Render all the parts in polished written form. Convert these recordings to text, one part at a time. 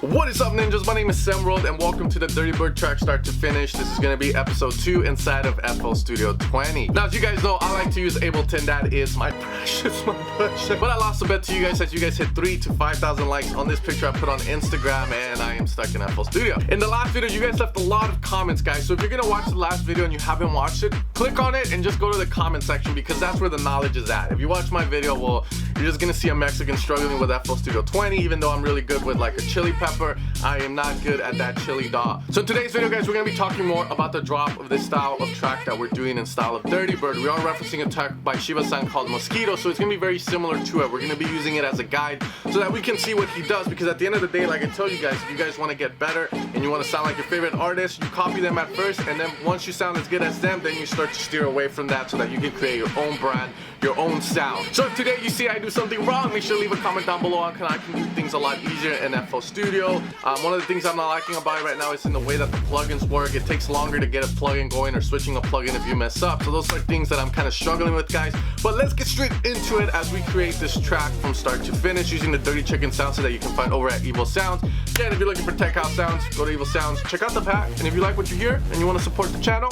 What is up, ninjas? My name is Semworld and welcome to the Dirtybird track start to finish. This is going to be episode 2 inside of FLSTUDIO 20. Now, as you guys know, I like to use Ableton. That is my precious. But I lost a bet to you guys as you guys hit 3,000 to 5,000 likes on this picture I put on Instagram, and I am stuck in FLSTUDIO. In the last video, you guys left a lot of comments, guys. So if you're going to watch the last video and you haven't watched it, click on it and just go to the comment section because that's where the knowledge is at. If you watch my video, well, you're just going to see a Mexican struggling with FLSTUDIO 20, even though I'm really good with like a chili pepper. I am not good at that chili dog. So in today's video, guys, we're gonna be talking more about the drop of this style of track that we're doing in style of Dirtybird. We are referencing a track by Shiva-san called Mosquito, so it's gonna be very similar to it. We're gonna be using it as a guide so that we can see what he does, because at the end of the day, like I told you guys, if you guys want to get better and you want to sound like your favorite artist, you copy them at first, and then once you sound as good as them, then you start to steer away from that so that you can create your own brand, your own sound. So if today you see I do something wrong, make sure to leave a comment down below on I can do things a lot easier in FLSTUDIO. One of the things I'm not liking about it right now is in the way that the plugins work. It takes longer to get a plugin going or switching a plugin if you mess up. So those are things that I'm kind of struggling with, guys. But let's get straight into it as we create this track from start to finish using the Dirty Chicken sound set that you can find over at Evil Sounds. Again, if you're looking for tech house sounds, go to Evil Sounds, check out the pack, and if you like what you hear and you want to support the channel,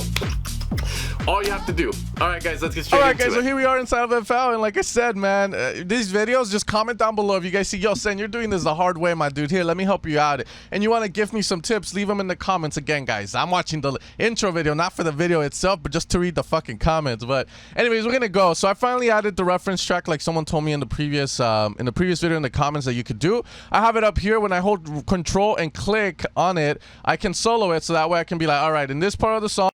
all you have to do. Alright guys, let's get straight into it. Alright guys, so here we are inside of FL, and like I said, man, these videos, just comment down below if you guys see, yo, Sen, you're doing this the hard way, my dude. Here, let me help you out. And you want to give me some tips, leave them in the comments. Again, guys, I'm watching the intro video, not for the video itself, but just to read the fucking comments. But anyways, we're gonna go. So I finally added the reference track like someone told me in the previous video in the comments that you could do. I have it up here. When I hold control and click on it, I can solo it, so that way I can be like, alright, in this part of the song,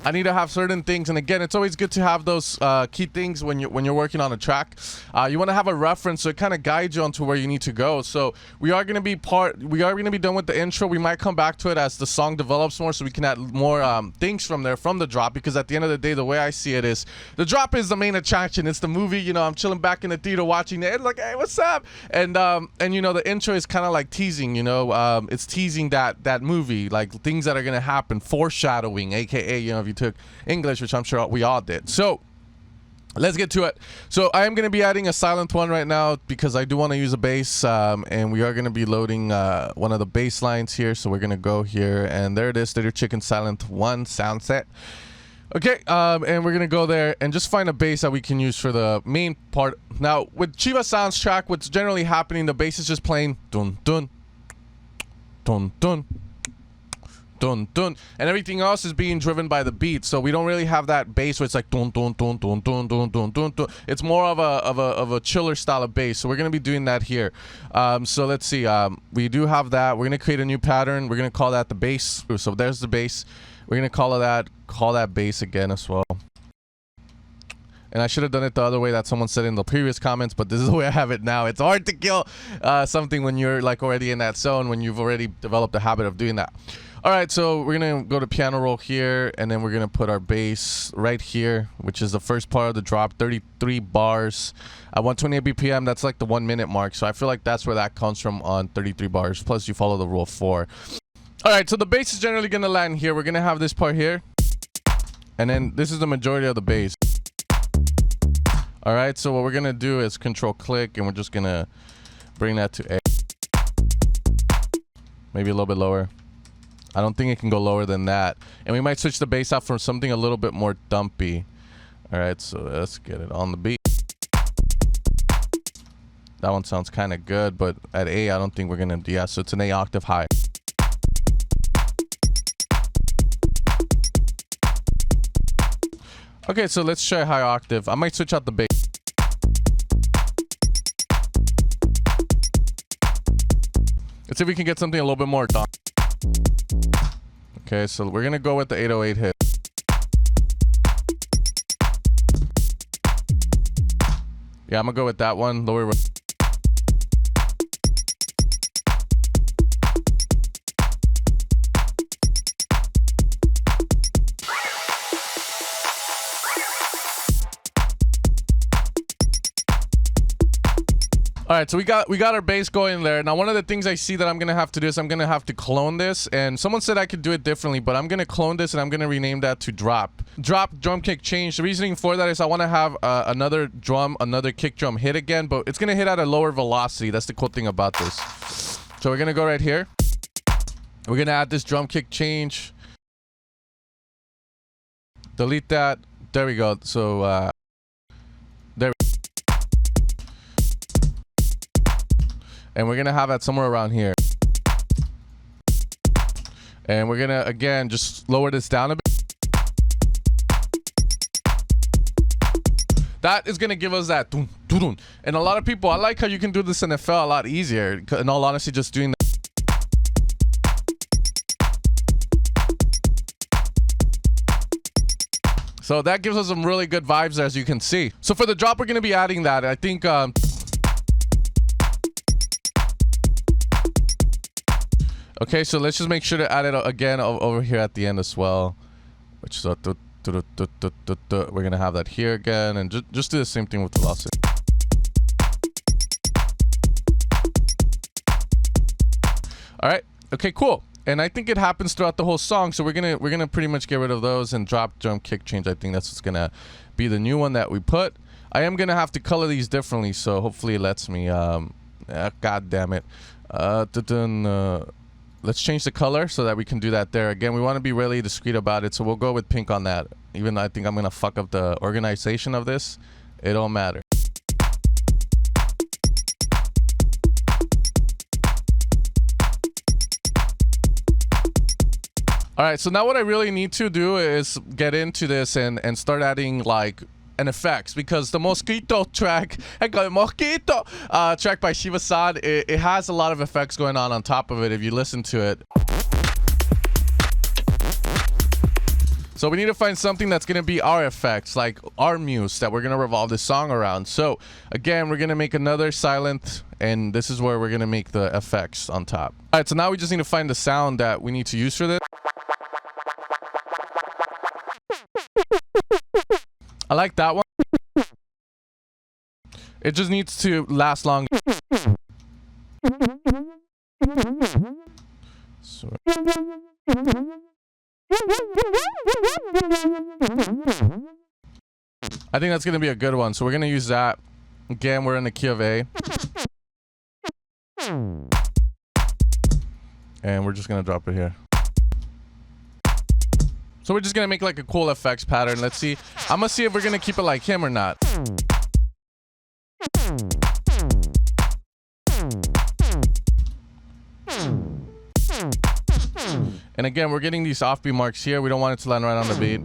I need to have certain things, and again, it's always good to have those key things when you're working on a track. You want to have a reference so it kind of guides you onto where you need to go. So we are gonna be done with the intro. We might come back to it as the song develops more, so we can add more things from there from the drop. Because at the end of the day, the way I see it is the drop is the main attraction. It's the movie. You know, I'm chilling back in the theater watching it, like, hey, what's up? And you know, the intro is kind of like teasing. You know, it's teasing that movie, like things that are gonna happen, foreshadowing, aka, you know, if you took English, which I'm sure we all did. So let's get to it. So I am going to be adding a silent one right now because I do want to use a bass, and we are going to be loading one of the bass lines here. So we're going to go here, and there it is, Dirty Chicken Silent 1 sound set. Okay, and we're going to go there and just find a bass that we can use for the main part. Now with Shiva Sounds track, what's generally happening, the bass is just playing dun dun dun dun dun dun, and everything else is being driven by the beat. So we don't really have that bass where it's like dun dun dun dun dun dun dun dun dun. It's more of a chiller style of bass. So we're gonna be doing that here. So let's see. We do have that. We're gonna create a new pattern. We're gonna call that the bass. So there's the bass. We're gonna call that bass again as well. And I should have done it the other way that someone said in the previous comments, but this is the way I have it now. It's hard to kill something when you're like already in that zone, when you've already developed a habit of doing that. All right, so we're gonna go to piano roll here, and then we're gonna put our bass right here, which is the first part of the drop, 33 bars at 128 BPM. That's like the 1 minute mark. So I feel like that's where that comes from, on 33 bars. Plus you follow the rule of 4. All right, so the bass is generally gonna land here. We're gonna have this part here, and then this is the majority of the bass. All right, so what we're gonna do is control click, and we're just gonna bring that to A. Maybe a little bit lower. I don't think it can go lower than that. And we might switch the bass out for something a little bit more dumpy. All right, so let's get it on the beat. That one sounds kind of good, but at A, I don't think we're gonna do. Yeah, so it's an A octave high. Okay, so let's try high octave. I might switch out the bass. Let's see if we can get something a little bit more dark. Okay, so we're gonna go with the 808 hit. Yeah, I'm gonna go with that one. Lower. All right, so we got our bass going there. Now, one of the things I see that I'm gonna have to do is I'm gonna have to clone this, and someone said I could do it differently, but I'm gonna clone this and I'm gonna rename that to drop drum kick change. The reasoning for that is I want to have another kick drum hit again, but it's gonna hit at a lower velocity. That's the cool thing about this. So we're gonna go right here. We're gonna add this drum kick change. Delete that. There we go. So there. And we're gonna have that somewhere around here. And we're gonna again just lower this down a bit. That is gonna give us that dun, dun, dun. And a lot of people, I like how you can do this in FL a lot easier. In all honesty, just doing that. So that gives us some really good vibes, as you can see. So for the drop, we're gonna be adding that. I think okay, so let's just make sure to add it again over here at the end as well. Which is we're gonna have that here again, and just do the same thing with velocity. All right. Okay. Cool. And I think it happens throughout the whole song. So we're gonna pretty much get rid of those and drop drum kick change. I think that's what's gonna be the new one that we put. I am gonna have to color these differently, so hopefully it lets me. God damn it. Let's change the color so that we can do that there. Again, we want to be really discreet about it, so we'll go with pink on that. Even though I think I'm gonna fuck up the organization of this, it don't matter. All right, so now what I really need to do is get into this and start adding like an effects, because the Mosquito track, track by Shiva-san, it has a lot of effects going on top of it if you listen to it. So we need to find something that's going to be our effects, like our muse that we're going to revolve this song around. So again, we're going to make another silent, and this is where we're going to make the effects on top. All right, so now we just need to find the sound that we need to use for this. I like that one. It just needs to last long. So. I think that's going to be a good one. So we're going to use that. Again, we're in the key of A. And we're just going to drop it here. So we're just going to make like a cool effects pattern. Let's see. I'm going to see if we're going to keep it like him or not. And again, we're getting these offbeat marks here. We don't want it to land right on the beat.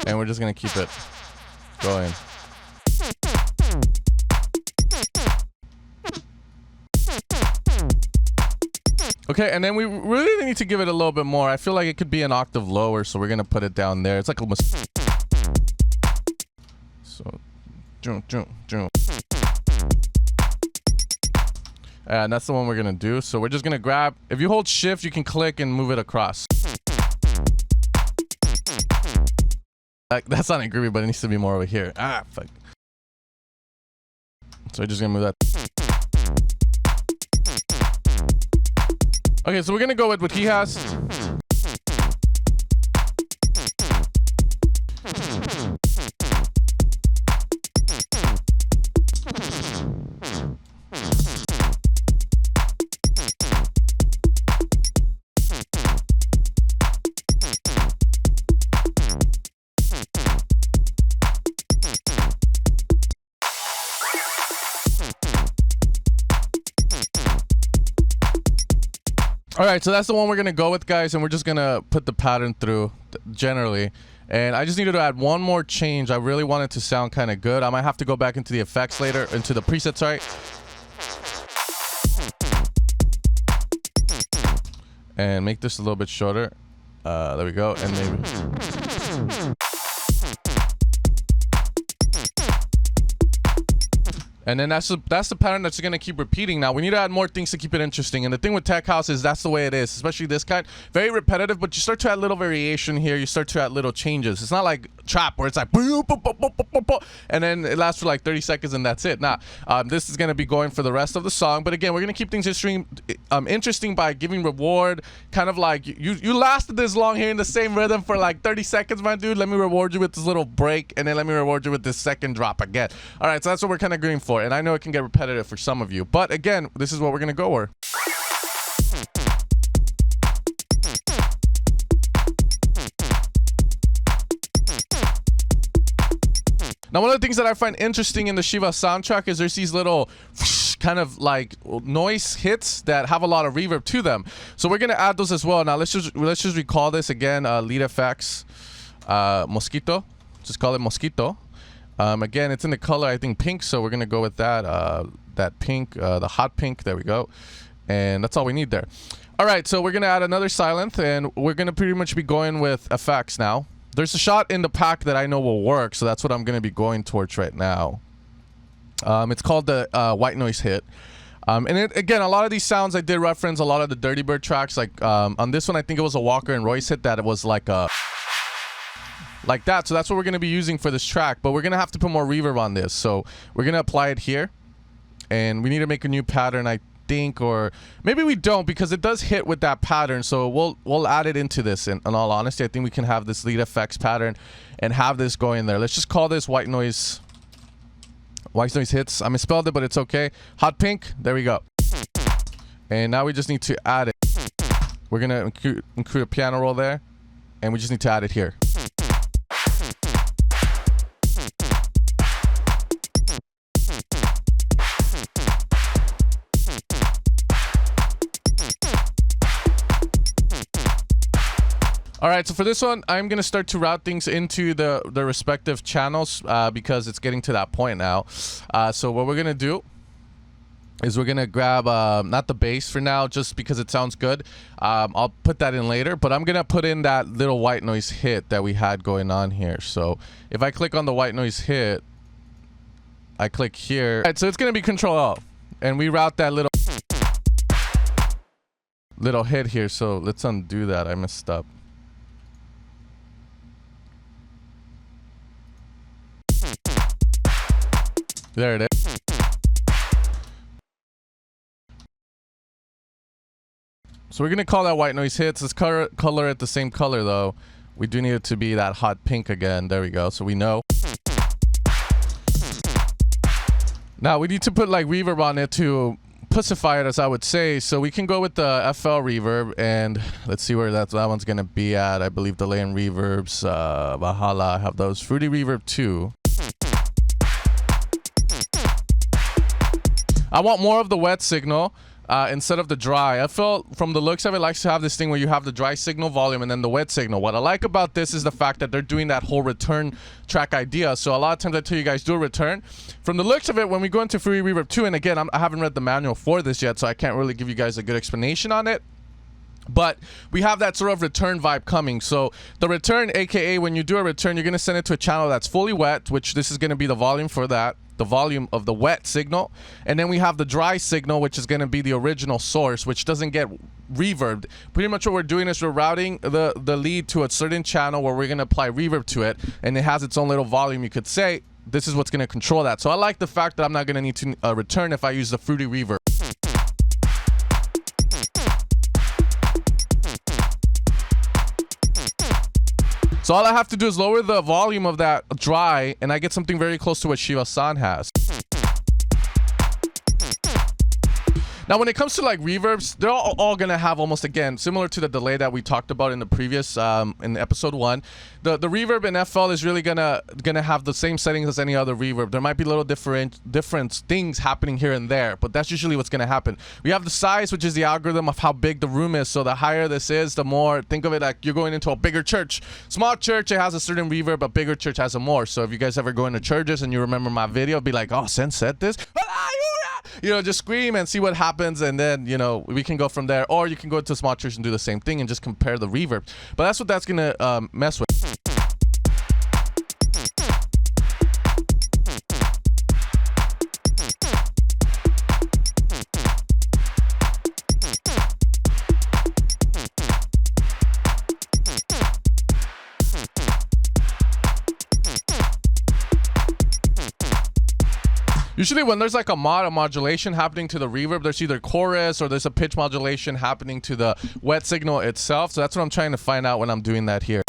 And we're just going to keep it going. Okay, and then we really need to give it a little bit more. I feel like it could be an octave lower, so we're going to put it down there. It's like almost... So... And that's the one we're going to do. So we're just going to grab... If you hold shift, you can click and move it across. Like, that's not groovy, but it needs to be more over here. Ah, fuck. So we're just going to move that... Okay, so we're gonna go with what he has. All right, so that's the one we're gonna go with, guys, and we're just gonna put the pattern through generally. And I just needed to add one more change. I really want it to sound kind of good. I might have to go back into the effects later, into the presets, sorry. And make this a little bit shorter. There we go, and maybe... And then that's the pattern that's going to keep repeating. Now, we need to add more things to keep it interesting. And the thing with tech house is that's the way it is, especially this kind. Very repetitive, but you start to add little variation here. You start to add little changes. It's not like trap where it's like, and then it lasts for like 30 seconds and that's it. Now, this is going to be going for the rest of the song. But again, we're going to keep things interesting by giving reward. Kind of like, you lasted this long here in the same rhythm for like 30 seconds, my dude. Let me reward you with this little break, and then let me reward you with this second drop again. All right, so that's what we're kind of going for. And I know it can get repetitive for some of you, but again, this is what we're gonna go with. Now, one of the things that I find interesting in the Shiva soundtrack is there's these little kind of like noise hits that have a lot of reverb to them. So we're gonna add those as well. Now let's just recall this again. Lead effects, Mosquito. Just call it Mosquito. Again, it's in the color, I think, pink, so we're gonna go with that that pink, the hot pink. There we go, and that's all we need there. All right, so we're gonna add another silent, and we're gonna pretty much be going with effects now. There's a shot in the pack that I know will work, so that's what I'm gonna be going towards right now. It's called the white noise hit. And again, a lot of these sounds I did reference a lot of the Dirtybird tracks. Like on this one, I think it was a Walker and Royce hit that it was like a like that. So that's what we're going to be using for this track, but we're going to have to put more reverb on this. So we're going to apply it here, and we need to make a new pattern, I think, or maybe we don't, because it does hit with that pattern. So we'll add it into this. In all honesty, I think we can have this lead effects pattern and have this going there. Let's just call this white noise hits. I misspelled it, but it's okay. Hot pink, there we go. And now we just need to add it. We're going to include a piano roll there, and we just need to add it here. All right, so for this one, I'm going to start to route things into the respective channels because it's getting to that point now. So what we're going to do is we're going to grab, not the bass for now, just because it sounds good. I'll put that in later, but I'm going to put in that little white noise hit that we had going on here. So if I click on the white noise hit, I click here. All right, so it's going to be Control-Alt, and we route that little hit here. So let's undo that. I messed up. There it is. So we're going to call that white noise hits. Let's color it the same color, though. We do need it to be that hot pink again. There we go. So we know. Now we need to put like reverb on it to pussify it, as I would say. So we can go with the FL reverb, and let's see where that one's going to be at. I believe delay and reverbs, Valhalla, I have those. Fruity reverb 2. I want more of the wet signal instead of the dry. I felt from the looks of it, likes to have this thing where you have the dry signal volume and then the wet signal. What I like about this is the fact that they're doing that whole return track idea. So a lot of times I tell you guys do a return. From the looks of it, when we go into Free Reverb 2, and again, I haven't read the manual for this yet, so I can't really give you guys a good explanation on it. But we have that sort of return vibe coming. So the return, aka when you do a return, you're going to send it to a channel that's fully wet, which this is going to be the volume for that, the volume of the wet signal. And then we have the dry signal, which is going to be the original source, which doesn't get reverbed. Pretty much what we're doing is we're routing the lead to a certain channel where we're going to apply reverb to it, and it has its own little volume, you could say. This is what's going to control that. So I like the fact that I'm not going to need to return if I use the fruity reverb. So all I have to do is lower the volume of that dry, and I get something very close to what Shiva-san has. Now, when it comes to like reverbs, they're all gonna have almost, again, similar to the delay that we talked about in the previous, in episode 1. The reverb in FL is really gonna have the same settings as any other reverb. There might be little different things happening here and there, but that's usually what's gonna happen. We have the size, which is the algorithm of how big the room is. So the higher this is, the more, think of it like you're going into a bigger church. Small church, it has a certain reverb, but bigger church has a more. So if you guys ever go into churches and you remember my video, be like, oh, Sen said this? You know, just scream and see what happens, and then, you know, we can go from there. Or you can go to a small church and do the same thing and just compare the reverb. But that's what that's gonna mess with. Usually when there's like a modulation happening to the reverb, there's either chorus or there's a pitch modulation happening to the wet signal itself. So that's what I'm trying to find out when I'm doing that here.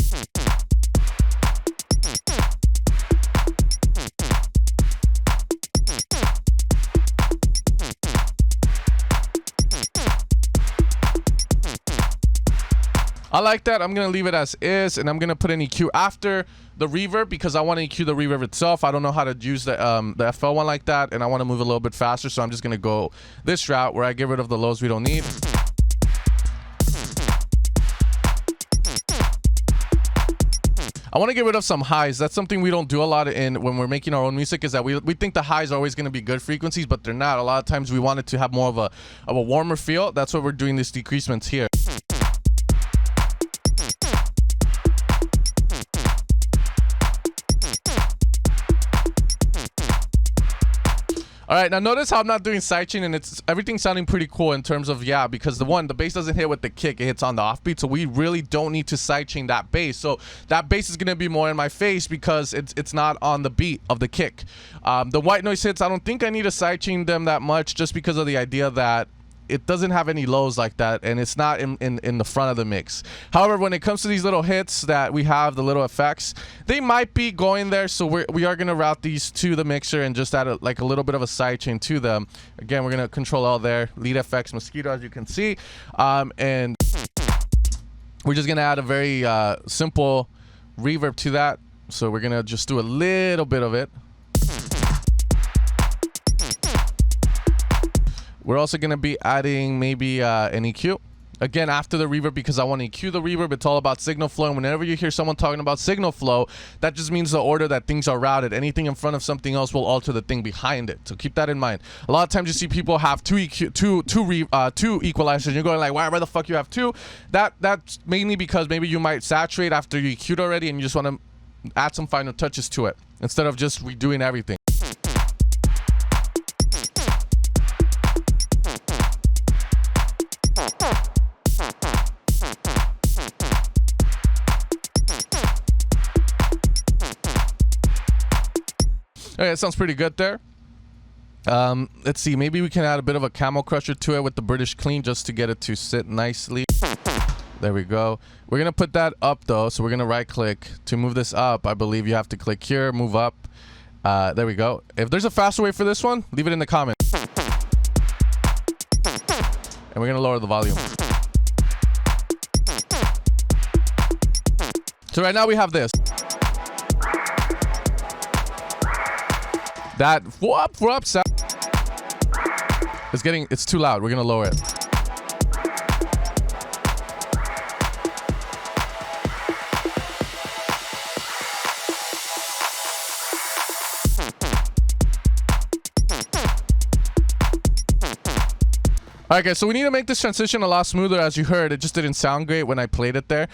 I like that. I'm going to leave it as is, and I'm going to put an EQ after the reverb because I want to EQ the reverb itself. I don't know how to use the FL one like that, and I want to move a little bit faster, so I'm just going to go this route where I get rid of the lows we don't need. I want to get rid of some highs. That's something we don't do a lot when we're making our own music, is that we think the highs are always going to be good frequencies, but they're not. A lot of times we want it to have more of a warmer feel. That's why we're doing these decreasements here. All right, now notice how I'm not doing sidechain, and everything's sounding pretty cool in terms of, yeah, because the bass doesn't hit with the kick, it hits on the offbeat, so we really don't need to sidechain that bass. So that bass is gonna be more in my face because it's not on the beat of the kick. The white noise hits, I don't think I need to sidechain them that much, just because of the idea that it doesn't have any lows like that, and it's not in the front of the mix. However, when it comes to these little hits that we have, the little effects, they might be going there, so we are going to route these to the mixer and just add a little bit of a sidechain to them. Again, we're going to control all there, lead effects, mosquito, as you can see, and we're just going to add a very simple reverb to that. So we're going to just do a little bit of it. We're also going to be adding maybe an EQ. Again, after the reverb, because I want to EQ the reverb. It's all about signal flow. And whenever you hear someone talking about signal flow, that just means the order that things are routed. Anything in front of something else will alter the thing behind it. So keep that in mind. A lot of times you see people have two equalizers. You're going like, why the fuck you have two? That's mainly because maybe you might saturate after you EQ'd already, and you just want to add some final touches to it instead of just redoing everything. Okay, that sounds pretty good there. Let's see, maybe we can add a bit of a camel crusher to it with the British clean just to get it to sit nicely. There we go. We're gonna put that up though, so we're gonna right click to move this up. I believe you have to click here, move up. There we go. If there's a faster way for this one, leave it in the comments. And we're gonna lower the volume. So right now we have this. That whoop sound. It's too loud. We're gonna lower it. Alright guys, so we need to make this transition a lot smoother. As you heard, it just didn't sound great when I played it there.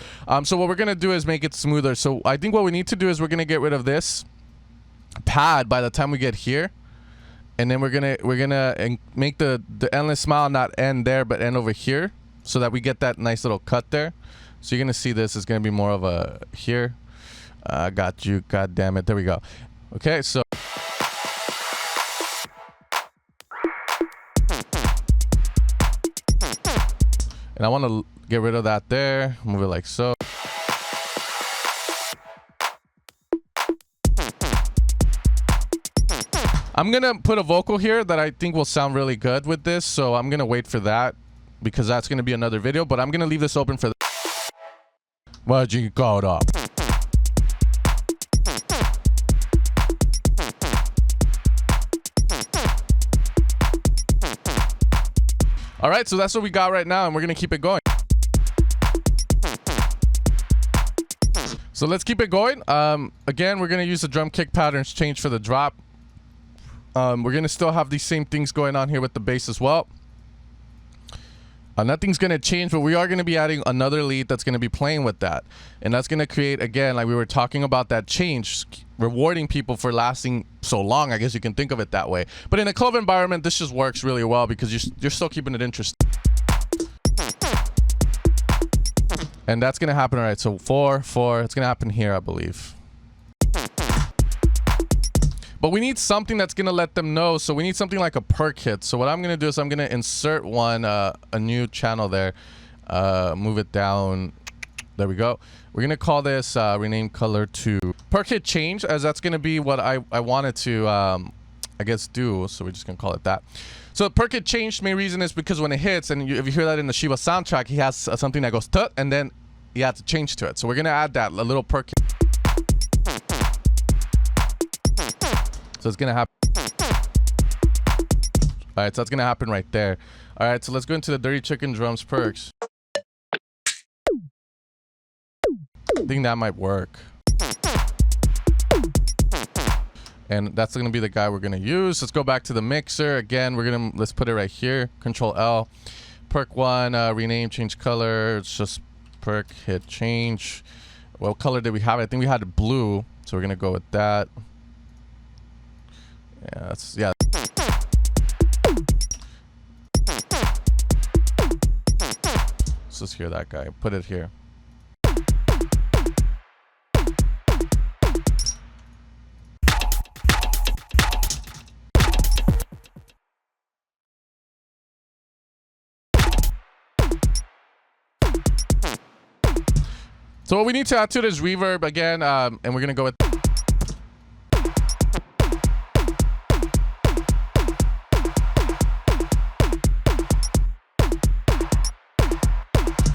So what we're gonna do is make it smoother. So I think what we need to do is we're gonna get rid of this pad by the time we get here, and then we're gonna make the endless smile not end there but end over here, so that we get that nice little cut there. So you're gonna see this is gonna be more of a here. Got you, god damn it, there we go. Okay, so and I want to get rid of that there, move it like so. I'm gonna put a vocal here that I think will sound really good with this, so I'm gonna wait for that because that's gonna be another video, but I'm gonna leave this open for the why'd you call it up? All right, so that's what we got right now, and we're gonna keep it going. So let's keep it going. Again, we're gonna use the drum kick patterns change for the drop. We're gonna still have these same things going on here with the bass as well. Nothing's gonna change, but we are gonna be adding another lead that's gonna be playing with that, and that's gonna create, again, like we were talking about, that change, rewarding people for lasting so long. I guess you can think of it that way. But in a club environment, this just works really well because you're still keeping it interesting. And that's gonna happen. All right, so 4 4. It's gonna happen here, I believe. But we need something that's gonna let them know. So we need something like a perk hit. So what I'm gonna do is I'm gonna insert one, a new channel there, move it down. There we go. We're gonna call this rename color to perk hit change, as that's gonna be what I wanted to I guess do. So we're just gonna call it that. So perk hit change, main reason is because when it hits, and if you hear that in the Shiva soundtrack, he has something that goes tut, and then you have to change to it. So we're gonna add that, a little perk hit. So it's gonna happen. All right, so that's gonna happen right there. All right, so let's go into the Dirty Chicken Drums perks. I think that might work. And that's gonna be the guy we're gonna use. Let's go back to the mixer again. Let's put it right here. Control L. Perk 1, rename, change color. It's just perk hit change. What color did we have? I think we had blue, so we're gonna go with that. Yeah. Let's just hear that guy. Put it here. So what we need to add to it is reverb again, and we're gonna go with.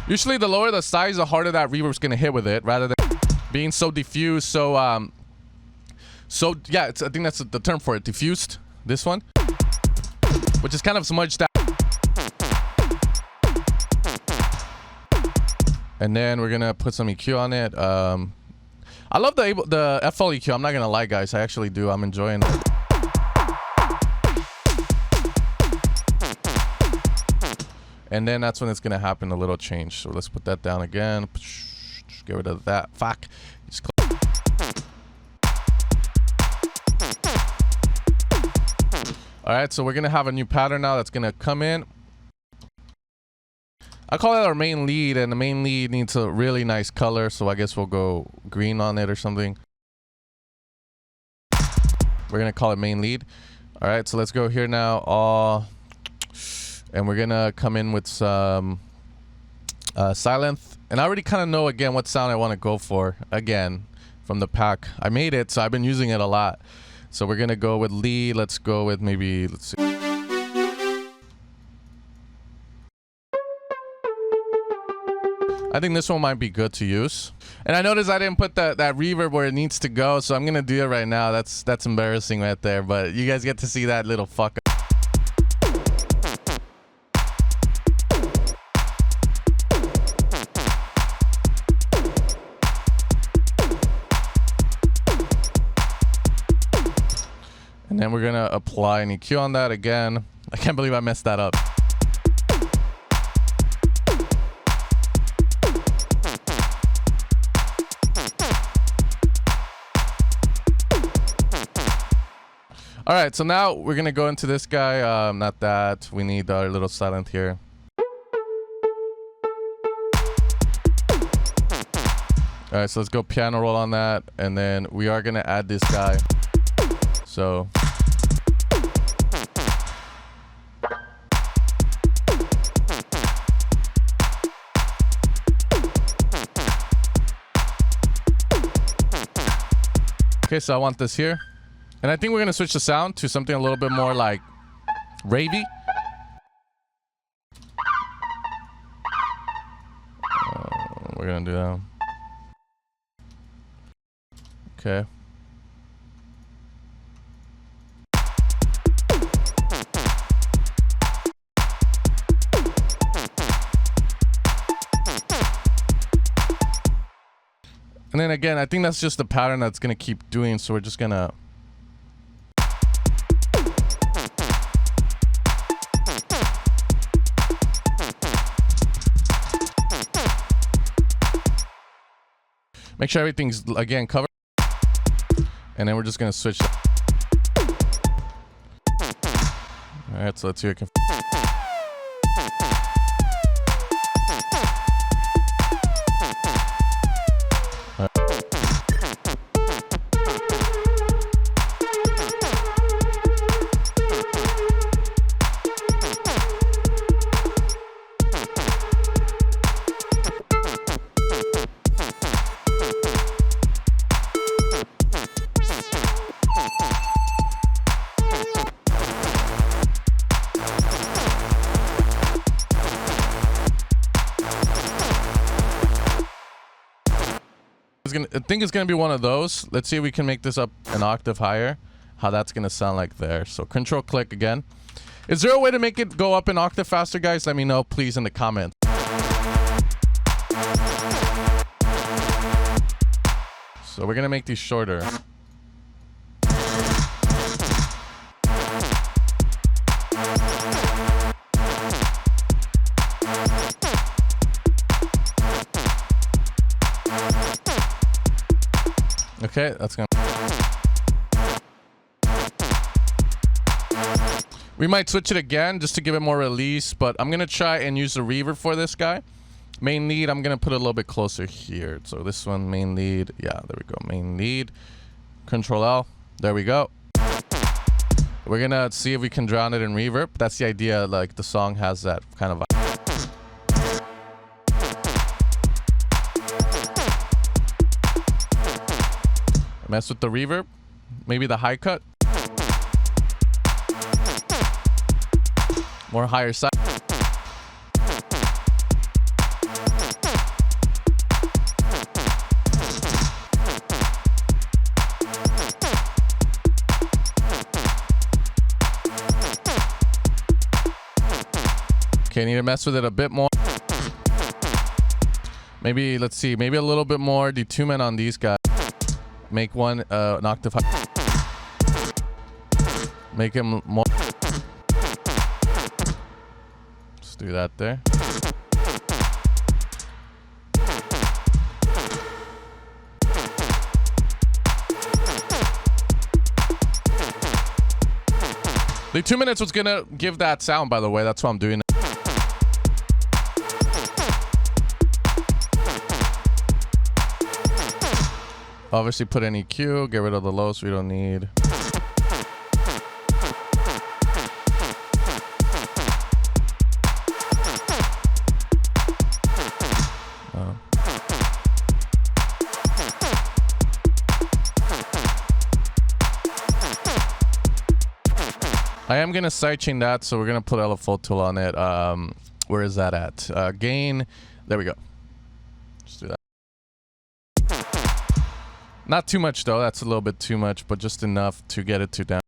Usually the lower the size, the harder that reverb's gonna hit with it, rather than being so diffused. So yeah, I think that's the term for it, diffused. This one, which is kind of smudged out. And then we're gonna put some EQ on it. I love the FL EQ. I'm not gonna lie, guys. I actually do. I'm enjoying it. And then that's when it's gonna happen, a little change. So let's put that down again. Just get rid of that. Fuck. All right, so we're gonna have a new pattern now that's gonna come in. I call it our main lead, and the main lead needs a really nice color, so I guess we'll go green on it or something. We're gonna call it main lead. All right, so let's go here now. And we're gonna come in with some silence. And I already kind of know again what sound I want to go for again from the pack. I made it, so I've been using it a lot. So we're gonna go with lead. Let's go with maybe, let's see. I think this one might be good to use. And I noticed I didn't put that reverb where it needs to go, so I'm gonna do it right now. That's embarrassing right there, but you guys get to see that little fucker. And then we're gonna apply an EQ on that again. I can't believe I messed that up. All right, so now we're gonna go into this guy. Not that. We need our little silent here. All right, so let's go piano roll on that, and then we are gonna add this guy. So. Okay, so I want this here. And I think we're going to switch the sound to something a little bit more like ravey. We're going to do that. Okay. And then again, I think that's just the pattern that's going to keep doing. So we're just going to. Make sure everything's, again, covered. And then we're just going to switch. All right, so let's hear it. think it's gonna be one of those. Let's see if we can make this up an octave higher. How that's gonna sound like there. So control click again. Is there a way to make it go up an octave faster, guys? Let me know, please, in the comments. So we're gonna make these shorter. Okay, that's gonna... We might switch it again just to give it more release, but I'm gonna try and use the reverb for this guy. Main lead, I'm gonna put it a little bit closer here. So this one, main lead, yeah, there we go, main lead. Control L, there we go. We're gonna see if we can drown it in reverb. That's the idea, like the song has that kind of vibe. Mess with the reverb, maybe the high cut. More higher side. Okay, need to mess with it a bit more. Maybe, let's see, maybe a little bit more detunement on these guys. Make one an octave high. Make him more. Let's do that there. The 2 minutes was gonna give that sound, by the way. That's why I'm doing it. Obviously put an EQ, get rid of the lows we don't need. I am gonna sidechain that, so we're gonna put LFO tool on it. Where is that at? Gain, there we go. Just do that. Not too much though, that's a little bit too much, but just enough to get it to down.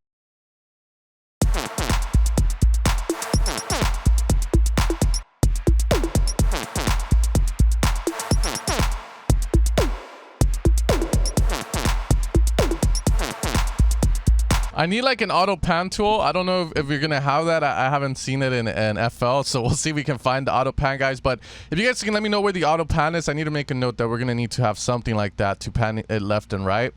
I need like an auto pan tool. I don't know if you're gonna have that. I haven't seen it in FL, so we'll see if we can find the auto pan, guys. But if you guys can let me know where the auto pan is, I need to make a note that we're gonna need to have something like that to pan it left and right.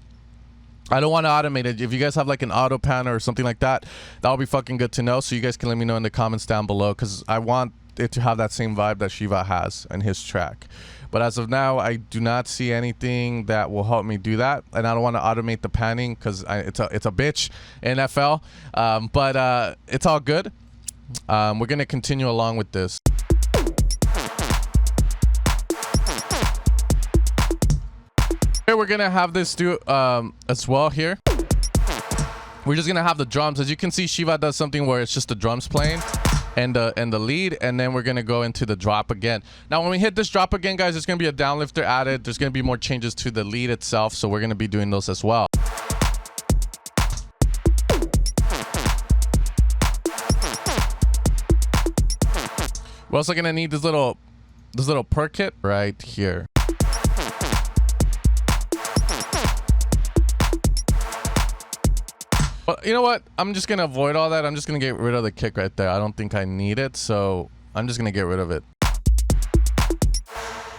I don't want to automate it. If you guys have like an auto pan or something like that, that'll be fucking good to know. So you guys can let me know in the comments down below, because I want it to have that same vibe that Shiva has in his track. But as of now, I do not see anything that will help me do that, and I don't want to automate the panning because it's a bitch in FL. But it's all good. We're gonna continue along with this. Here we're gonna have this do as well. Here we're just gonna have the drums. As you can see, Shiva does something where it's just the drums playing and the lead, and then we're gonna go into the drop again. Now when we hit this drop again, guys, there's gonna be a downlifter added. There's gonna be more changes to the lead itself, so we're gonna be doing those as well. We're also gonna need this little perk kit right here. But you know what? I'm just gonna avoid all that. I'm just gonna get rid of the kick right there. I don't think I need it, so I'm just gonna get rid of it.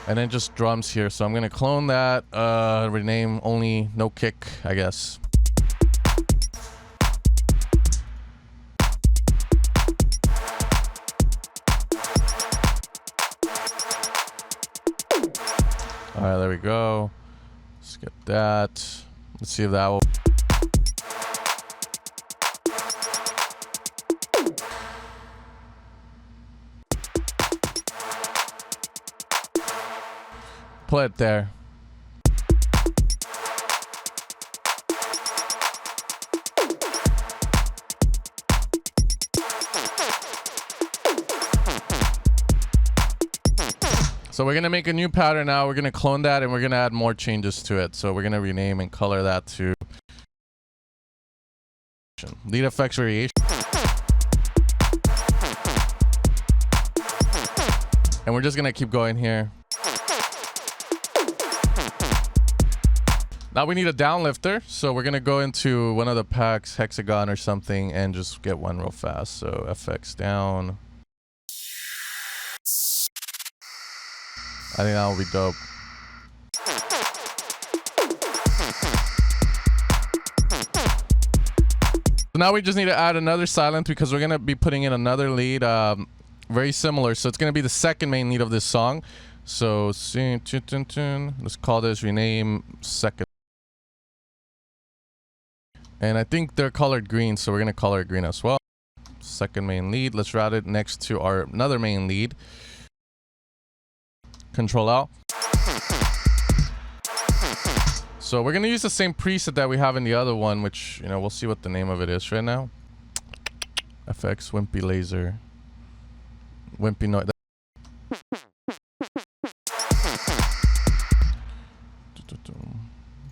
And then just drums here. So I'm gonna clone that. Rename only no kick, I guess. All right, there we go. Let's get that. Let's see if that will. Put it there. So we're gonna make a new pattern now. We're gonna clone that and we're gonna add more changes to it. So we're gonna rename and color that to lead effects variation. And we're just gonna keep going here. Now we need a downlifter, so we're gonna go into one of the packs, hexagon or something, and just get one real fast. So FX down. I think that will be dope. So now we just need to add another silent because we're gonna be putting in another lead, very similar. So it's gonna be the second main lead of this song. So let's call this rename second. And I think they're colored green, so we're gonna color it green as well. Second main lead. Let's route it next to our another main lead. Control Alt. So we're gonna use the same preset that we have in the other one, which, you know, we'll see what the name of it is right now. FX Wimpy Laser. Wimpy noise.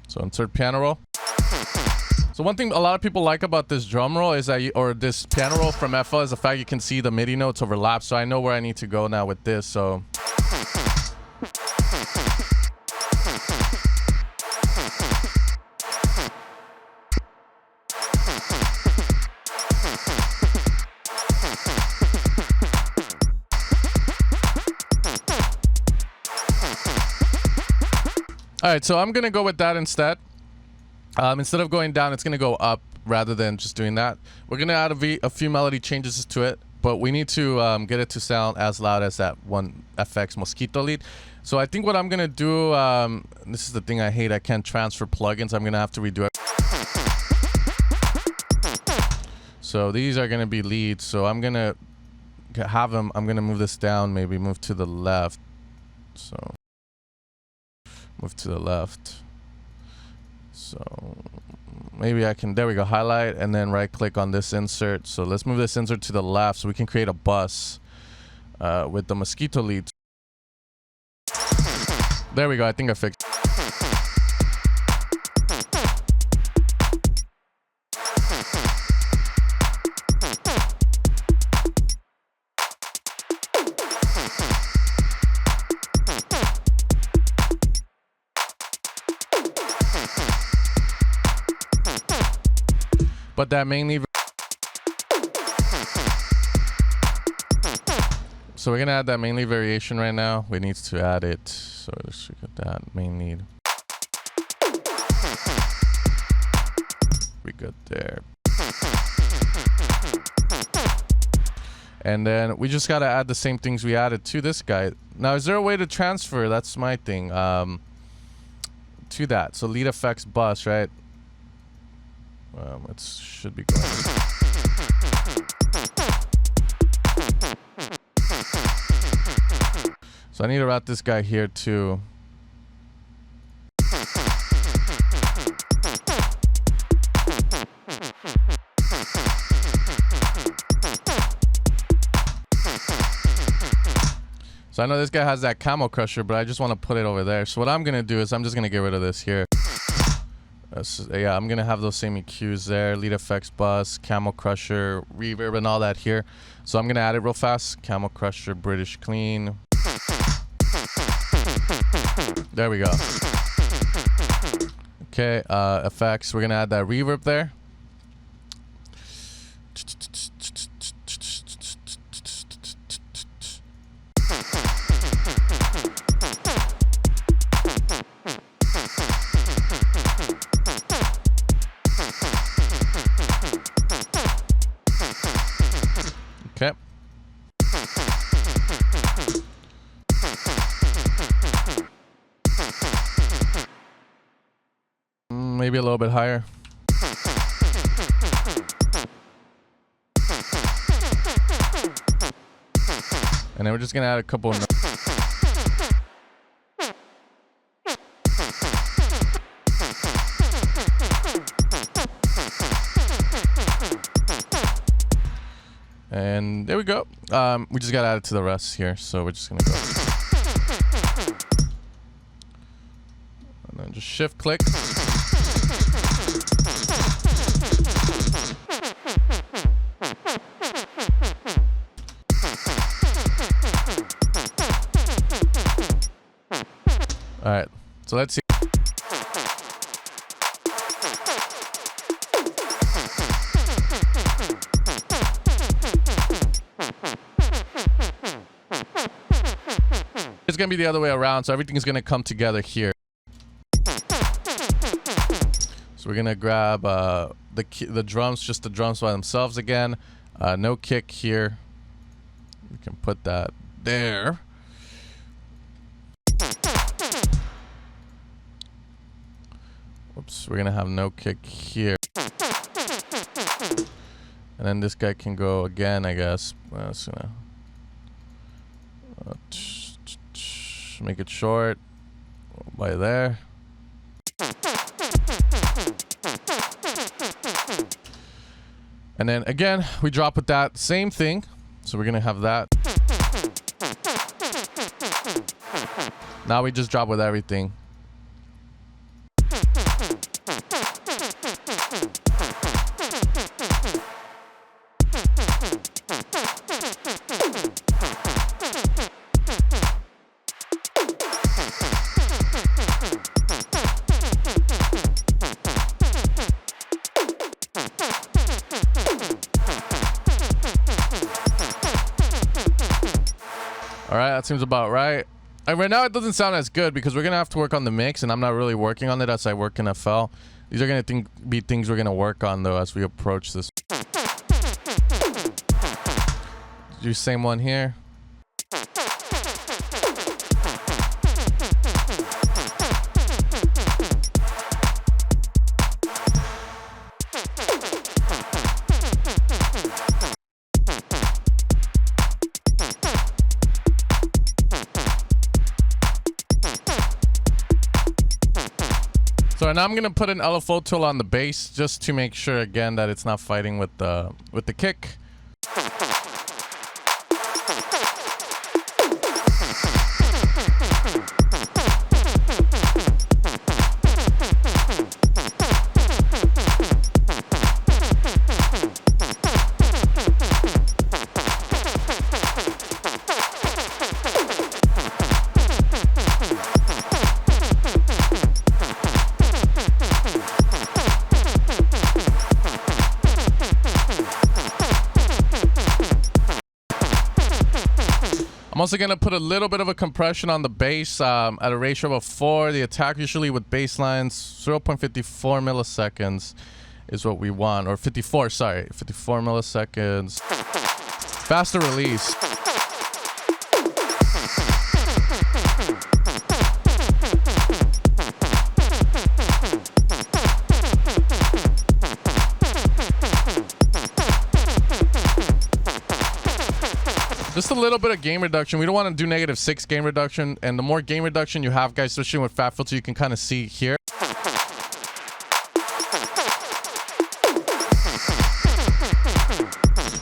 So insert piano roll. So one thing a lot of people like about this drum roll is that, or this piano roll from FL, is the fact you can see the MIDI notes overlap. So I know where I need to go now with this. So all right, so I'm gonna go with that instead. Instead of going down, it's gonna go up rather than just doing that. We're gonna add a few melody changes to it, but we need to get it to sound as loud as that one FX Mosquito lead. So I think what I'm gonna do, this is the thing I hate, I can't transfer plugins. I'm gonna have to redo it. So these are gonna be leads. So I'm gonna have them, I'm gonna move this down, maybe move to the left. So move to the left. So maybe I can, there we go, highlight and then right click on this insert. So let's move this insert to the left so we can create a bus with the Mosquito leads. There we go, I think I fixed it. But that mainly, so we're gonna add that mainly variation right now. We need to add it. So let's look at that main lead. We good there. And then we just gotta add the same things we added to this guy. Now, is there a way to transfer? That's my thing. To that. So lead effects bus, right? It should be going. So I need to route this guy here too. So I know this guy has that Camo Crusher, but I just want to put it over there. So what I'm gonna do is I'm just gonna get rid of this here. Yeah, I'm gonna have those same EQs there, lead effects bus, Camo Crusher, reverb and all that here. So I'm gonna add it real fast. Camo Crusher, British clean. There we go. Okay, effects, we're gonna add that reverb there. Okay. Maybe a little bit higher. And then we're just gonna add a couple of and there we go. We just gotta add it to the rest here, so we're just gonna go. And then just shift click. All right, so let's see. It's gonna be the other way around, so everything is gonna come together here. So we're gonna grab the drums, just the drums by themselves again. No kick here. We can put that there. Whoops, we're gonna have no kick here. And then this guy can go again, I guess. It's gonna make it short by there. And then again, we drop with that same thing. So we're gonna have that. Now we just drop with everything. All right, that seems about right. And right now it doesn't sound as good because we're gonna have to work on the mix, and I'm not really working on it as I work in FL. These are gonna be things we're gonna work on though as we approach this. Do same one here. So now I'm gonna put an LFO tool on the bass just to make sure again that it's not fighting with the kick. I'm also going to put a little bit of a compression on the bass at a ratio of 4. The attack usually with bass lines, 0.54 milliseconds is what we want. Or 54, sorry. 54 milliseconds. Faster release. Just a little bit of gain reduction. We don't want to do -6 gain reduction, and the more gain reduction you have, guys, especially with fat filter, you can kind of see here.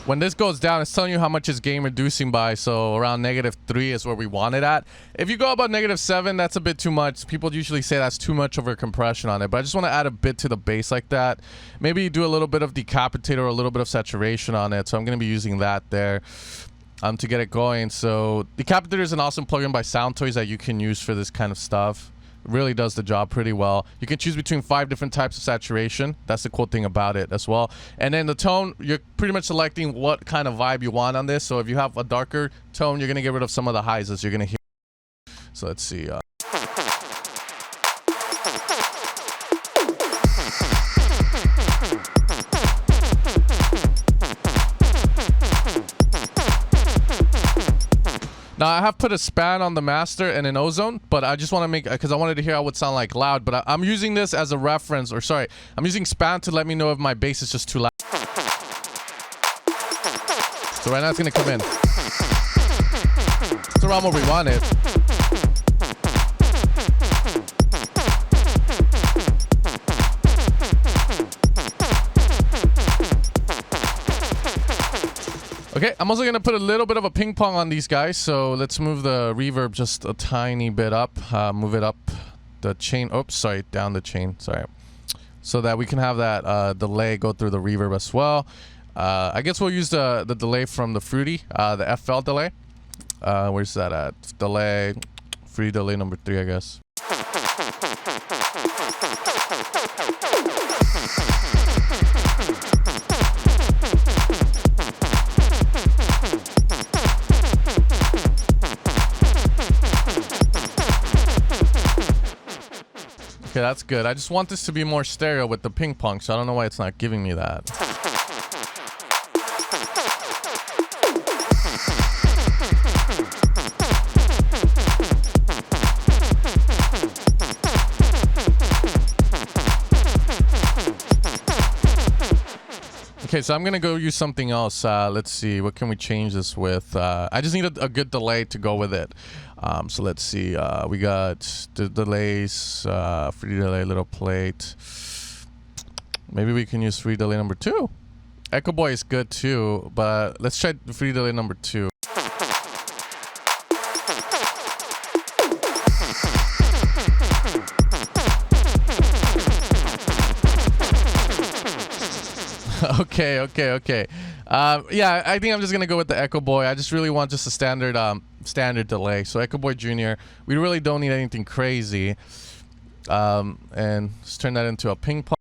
When this goes down, it's telling you how much it's gain reducing by, so around -3 is where we want it at. If you go about -7, that's a bit too much. People usually say that's too much over compression on it, but I just want to add a bit to the bass like that. Maybe you do a little bit of decapitator or a little bit of saturation on it, so I'm going to be using that there. To get it going. So Decapitator is an awesome plugin by Sound Toys that you can use for this kind of stuff. It really does the job pretty well. You can choose between 5 different types of saturation. That's the cool thing about it as well. And then the tone, you're pretty much selecting what kind of vibe you want on this. So if you have a darker tone, you're going to get rid of some of the highs as you're going to hear. So let's see. Now I have put a span on the master and an ozone, but I just want to make, because I wanted to hear how it would sound like loud, but I'm using this as a reference, or sorry, I'm using span to let me know if my bass is just too loud. So right now it's going to come in. It's around where we want it. Okay, I'm also going to put a little bit of a ping pong on these guys, so let's move the reverb just a tiny bit up, move it up the chain. Oops, sorry, down the chain. Sorry, so that we can have that delay go through the reverb as well. I guess we'll use the delay from the Fruity, the FL delay. Where's that at? Delay, Fruity delay number 3, I guess. Okay, that's good. I just want this to be more stereo with the ping pong, so I don't know why it's not giving me that. Okay, so I'm gonna go use something else. Let's see, what can we change this with? I just need a good delay to go with it. So let's see, we got the delays, free delay, little plate. Maybe we can use free delay number 2. Echo Boy is good too, but let's try free delay number 2. Okay. Yeah, I think I'm just gonna go with the Echo Boy. I just really want just a standard delay. So Echo Boy Jr., we really don't need anything crazy. And let's turn that into a ping pong.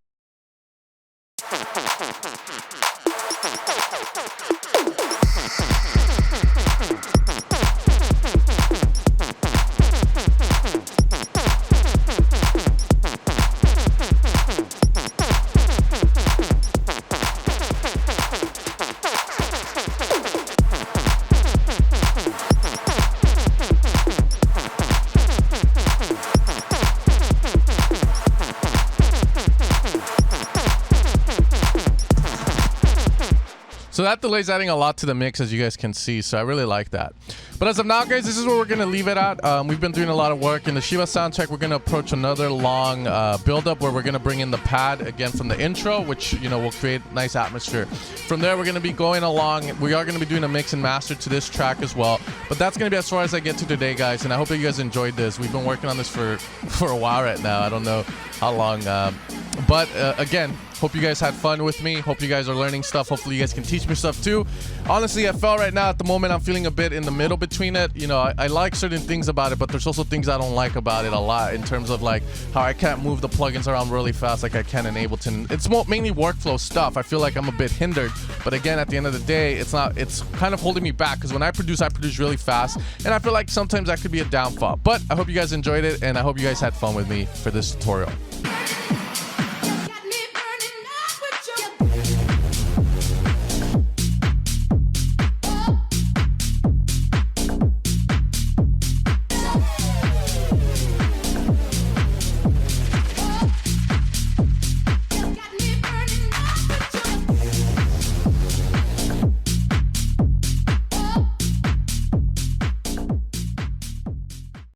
So that delay is adding a lot to the mix, as you guys can see, so I really like that. But as of now, guys, this is where we're going to leave it at. We've been doing a lot of work. In the Shiva soundcheck, we're going to approach another long build-up where we're going to bring in the pad again from the intro, which, you know, will create nice atmosphere. From there, we're going to be going along. We are going to be doing a mix and master to this track as well. But that's going to be as far as I get to today, guys, and I hope that you guys enjoyed this. We've been working on this for a while right now. I don't know how long. But again, hope you guys had fun with me. Hope you guys are learning stuff. Hopefully you guys can teach me stuff too. Honestly, FL right now at the moment, I'm feeling a bit in the middle between it. You know, I like certain things about it, but there's also things I don't like about it a lot in terms of like how I can't move the plugins around really fast like I can in Ableton. It's mainly workflow stuff. I feel like I'm a bit hindered, but again, at the end of the day, it's kind of holding me back because when I produce really fast, and I feel like sometimes that could be a downfall. But I hope you guys enjoyed it, and I hope you guys had fun with me for this tutorial.